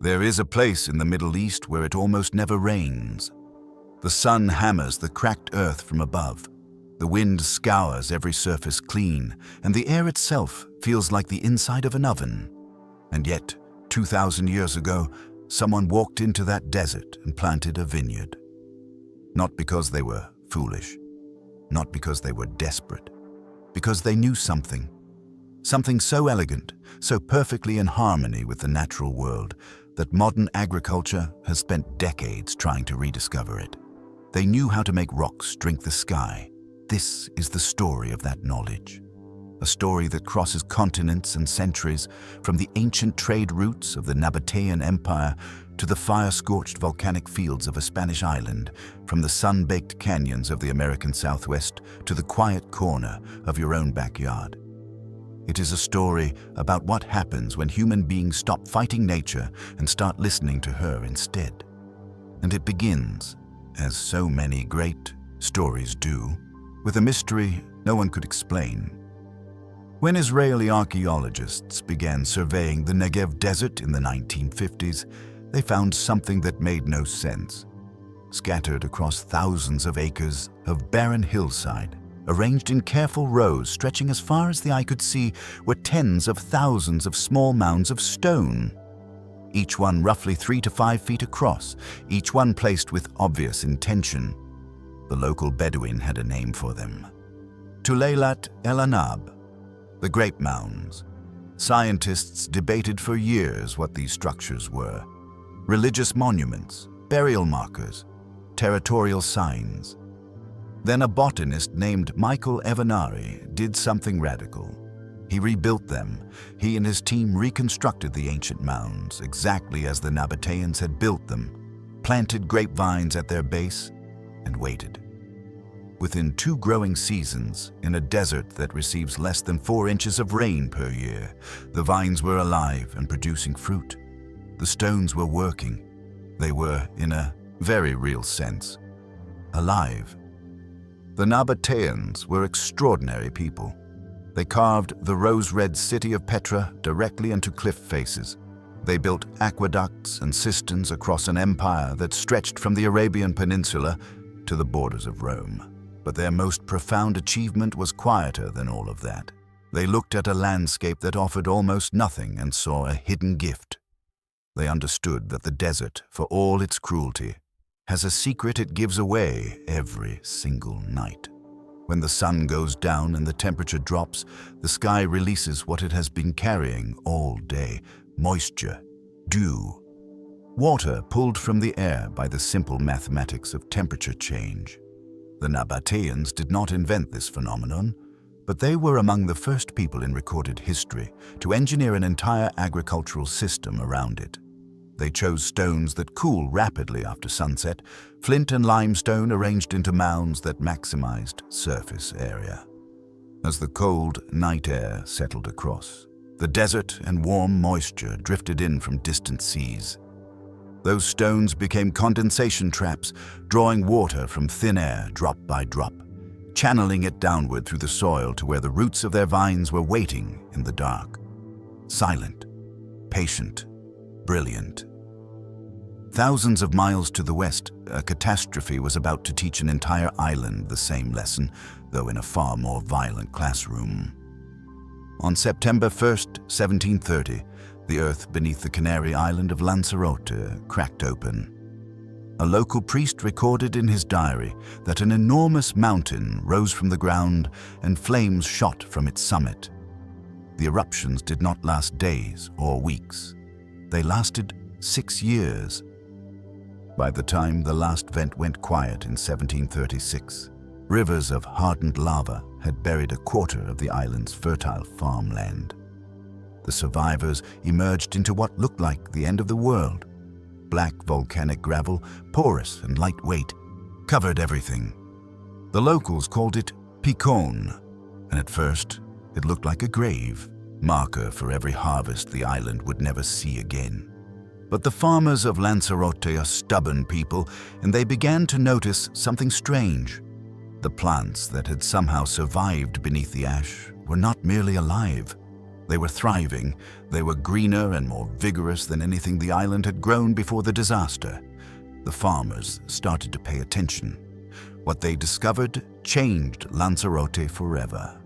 There is a place in the Middle East where it almost never rains. The sun hammers the cracked earth from above. The wind scours every surface clean, and the air itself feels like the inside of an oven. And yet, 2,000 years ago, someone walked into that desert and planted a vineyard. Not because they were foolish, not because they were desperate, because they knew something. Something so elegant, so perfectly in harmony with the natural world, that modern agriculture has spent decades trying to rediscover it. They knew how to make rocks drink the sky. This is the story of that knowledge. A story that crosses continents and centuries, from the ancient trade routes of the Nabataean Empire to the fire-scorched volcanic fields of a Spanish island, from the sun-baked canyons of the American Southwest to the quiet corner of your own backyard. It is a story about what happens when human beings stop fighting nature and start listening to her instead. And it begins, as so many great stories do, with a mystery no one could explain. When Israeli archaeologists began surveying the Negev Desert in the 1950s, they found something that made no sense. Scattered across thousands of acres of barren hillside, arranged in careful rows stretching as far as the eye could see, were tens of thousands of small mounds of stone. Each one roughly 3 to 5 feet across, each one placed with obvious intention. The local Bedouin had a name for them. Tulaylat El Anab, the Grape Mounds. Scientists debated for years what these structures were. Religious monuments, burial markers, territorial signs. Then a botanist named Michael Evanari did something radical. He rebuilt them. He and his team reconstructed the ancient mounds exactly as the Nabataeans had built them, planted grapevines at their base, and waited. Within 2 growing seasons, in a desert that receives less than 4 inches of rain per year, the vines were alive and producing fruit. The stones were working. They were, in a very real sense, alive. The Nabataeans were extraordinary people. They carved the rose-red city of Petra directly into cliff faces. They built aqueducts and cisterns across an empire that stretched from the Arabian Peninsula to the borders of Rome. But their most profound achievement was quieter than all of that. They looked at a landscape that offered almost nothing and saw a hidden gift. They understood that the desert, for all its cruelty, has a secret it gives away every single night. When the sun goes down and the temperature drops, the sky releases what it has been carrying all day: moisture, dew, water pulled from the air by the simple mathematics of temperature change. The Nabataeans did not invent this phenomenon, but they were among the first people in recorded history to engineer an entire agricultural system around it. They chose stones that cool rapidly after sunset, flint and limestone arranged into mounds that maximized surface area. As the cold night air settled across, the desert and warm moisture drifted in from distant seas. Those stones became condensation traps, drawing water from thin air drop by drop, channeling it downward through the soil to where the roots of their vines were waiting in the dark. Silent, patient, brilliant. Thousands of miles to the west, a catastrophe was about to teach an entire island the same lesson, though in a far more violent classroom. On September 1st, 1730, the earth beneath the Canary Island of Lanzarote cracked open. A local priest recorded in his diary that an enormous mountain rose from the ground and flames shot from its summit. The eruptions did not last days or weeks. They lasted 6 years. By the time the last vent went quiet in 1736, rivers of hardened lava had buried a quarter of the island's fertile farmland. The survivors emerged into what looked like the end of the world. Black volcanic gravel, porous and lightweight, covered everything. The locals called it Picon, and at first it looked like a grave, marker for every harvest the island would never see again. But the farmers of Lanzarote are stubborn people, and they began to notice something strange. The plants that had somehow survived beneath the ash were not merely alive. They were thriving, they were greener and more vigorous than anything the island had grown before the disaster. The farmers started to pay attention. What they discovered changed Lanzarote forever.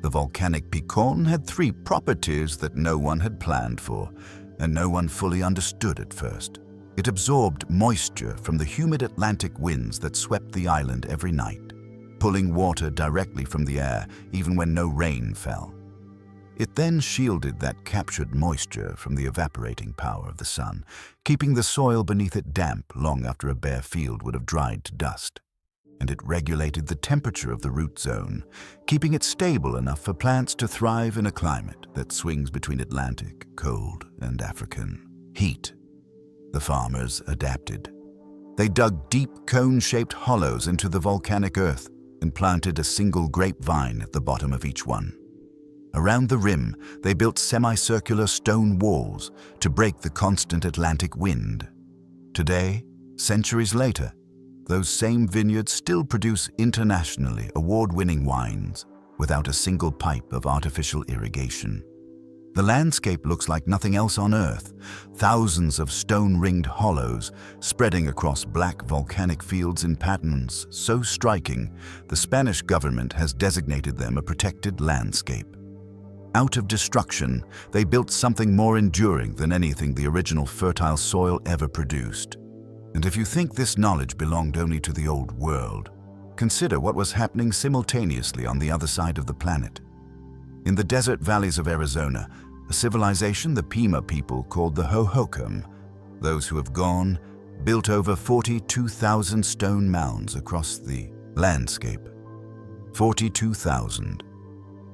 The volcanic Picon had three properties that no one had planned for, and no one fully understood at first. It absorbed moisture from the humid Atlantic winds that swept the island every night, pulling water directly from the air even when no rain fell. It then shielded that captured moisture from the evaporating power of the sun, keeping the soil beneath it damp long after a bare field would have dried to dust. And it regulated the temperature of the root zone, keeping it stable enough for plants to thrive in a climate that swings between Atlantic, cold, and African heat. The farmers adapted. They dug deep cone-shaped hollows into the volcanic earth and planted a single grapevine at the bottom of each one. Around the rim, they built semicircular stone walls to break the constant Atlantic wind. Today, centuries later, those same vineyards still produce internationally award-winning wines without a single pipe of artificial irrigation. The landscape looks like nothing else on Earth, thousands of stone-ringed hollows spreading across black volcanic fields in patterns so striking, the Spanish government has designated them a protected landscape. Out of destruction, they built something more enduring than anything the original fertile soil ever produced. And if you think this knowledge belonged only to the old world, consider what was happening simultaneously on the other side of the planet. In the desert valleys of Arizona, a civilization the Pima people called the Hohokam, those who have gone, built over 42,000 stone mounds across the landscape. 42,000.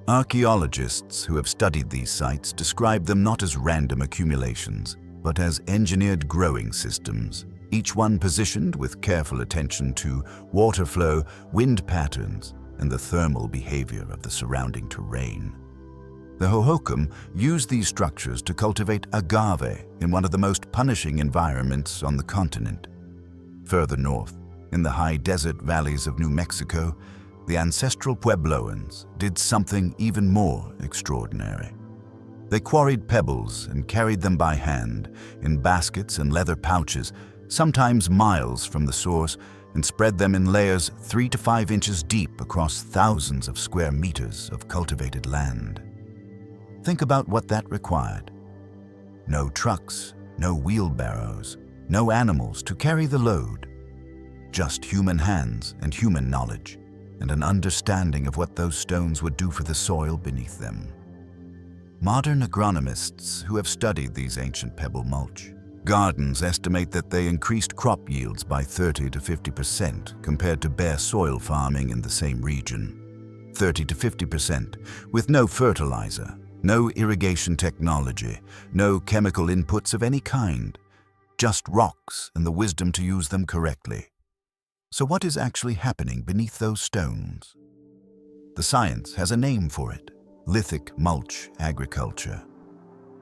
Archaeologists who have studied these sites describe them not as random accumulations, but as engineered growing systems, each one positioned with careful attention to water flow, wind patterns, and the thermal behavior of the surrounding terrain. The Hohokam used these structures to cultivate agave in one of the most punishing environments on the continent. Further north, in the high desert valleys of New Mexico, the ancestral Puebloans did something even more extraordinary. They quarried pebbles and carried them by hand in baskets and leather pouches, sometimes miles from the source, and spread them in layers 3 to 5 inches deep across thousands of square meters of cultivated land. Think about what that required. No trucks, no wheelbarrows, no animals to carry the load. Just human hands and human knowledge, and an understanding of what those stones would do for the soil beneath them. Modern agronomists who have studied these ancient pebble mulch gardens estimate that they increased crop yields by 30 to 50% compared to bare soil farming in the same region. 30 to 50% with no fertilizer, no irrigation technology, no chemical inputs of any kind, just rocks and the wisdom to use them correctly. So what is actually happening beneath those stones? The science has a name for it: lithic mulch agriculture.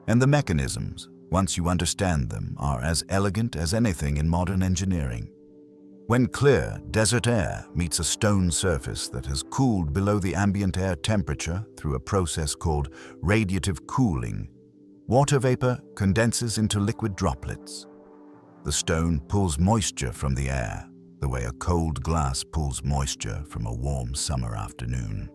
And the mechanisms, once you understand them, are as elegant as anything in modern engineering. When clear, desert air meets a stone surface that has cooled below the ambient air temperature through a process called radiative cooling, water vapor condenses into liquid droplets. The stone pulls moisture from the air, the way a cold glass pulls moisture from a warm summer afternoon.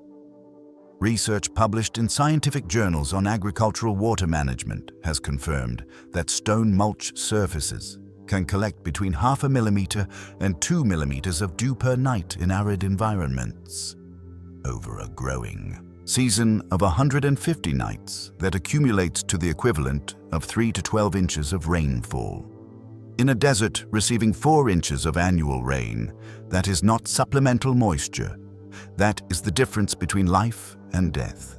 Research published in scientific journals on agricultural water management has confirmed that stone mulch surfaces can collect between 0.5 millimeter and 2 millimeters of dew per night in arid environments. Over a growing season of 150 nights that accumulates to the equivalent of 3 to 12 inches of rainfall. In a desert receiving 4 inches of annual rain, that is not supplemental moisture. That is the difference between life and death.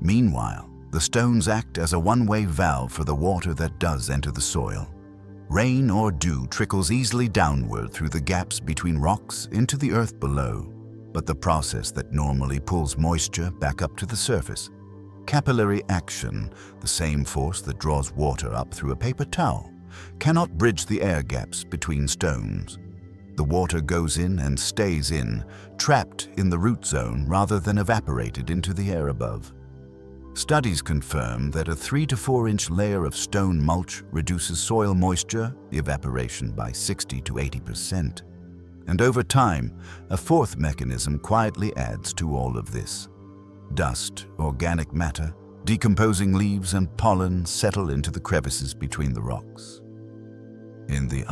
Meanwhile, the stones act as a one-way valve for the water that does enter the soil. Rain or dew trickles easily downward through the gaps between rocks into the earth below, but the process that normally pulls moisture back up to the surface, capillary action, the same force that draws water up through a paper towel, cannot bridge the air gaps between stones. The water goes in and stays in, trapped in the root zone rather than evaporated into the air above. Studies confirm that a 3 to 4 inch layer of stone mulch reduces soil moisture evaporation by 60 to 80%. And over time, a fourth mechanism quietly adds to all of this. Dust, organic matter, decomposing leaves and pollen settle into the crevices between the rocks. In the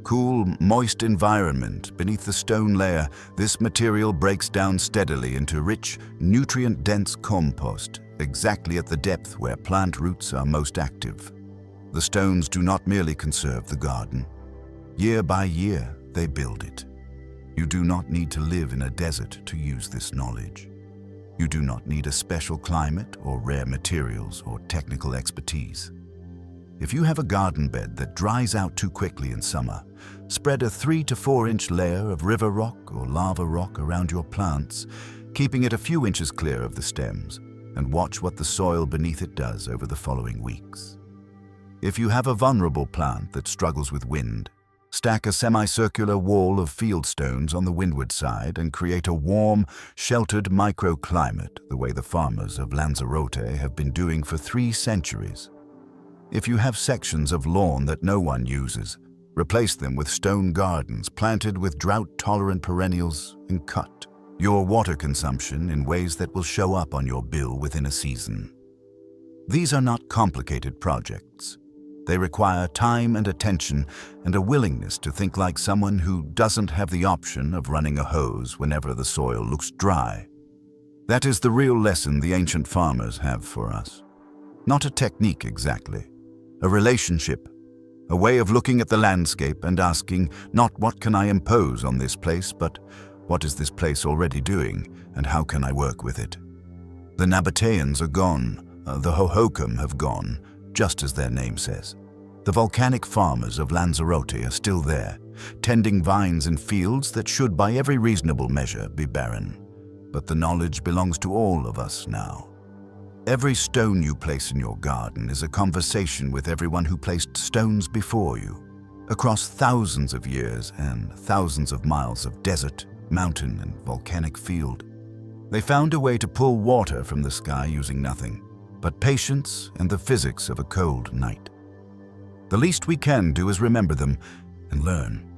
cool, moist environment beneath the stone layer, this material breaks down steadily into rich, nutrient-dense compost, exactly at the depth where plant roots are most active. The stones do not merely conserve the garden. Year by year, they build it. You do not need to live in a desert to use this knowledge. You do not need a special climate or rare materials or technical expertise. If you have a garden bed that dries out too quickly in summer, spread a 3 to 4 inch layer of river rock or lava rock around your plants, keeping it a few inches clear of the stems, and watch what the soil beneath it does over the following weeks. If you have a vulnerable plant that struggles with wind, stack a semicircular wall of field stones on the windward side and create a warm, sheltered microclimate the way the farmers of Lanzarote have been doing for 3 centuries. If you have sections of lawn that no one uses, replace them with stone gardens planted with drought-tolerant perennials and cut your water consumption in ways that will show up on your bill within a season. These are not complicated projects. They require time and attention and a willingness to think like someone who doesn't have the option of running a hose whenever the soil looks dry. That is the real lesson the ancient farmers have for us. Not a technique exactly, a relationship, a way of looking at the landscape and asking not what can I impose on this place, but what is this place already doing and how can I work with it? The Nabataeans are gone, the Hohokam have gone, just as their name says. The volcanic farmers of Lanzarote are still there, tending vines in fields that should by every reasonable measure be barren. But the knowledge belongs to all of us now. Every stone you place in your garden is a conversation with everyone who placed stones before you, across thousands of years and thousands of miles of desert, mountain, and volcanic field. They found a way to pull water from the sky using nothing but patience and the physics of a cold night. The least we can do is remember them and learn.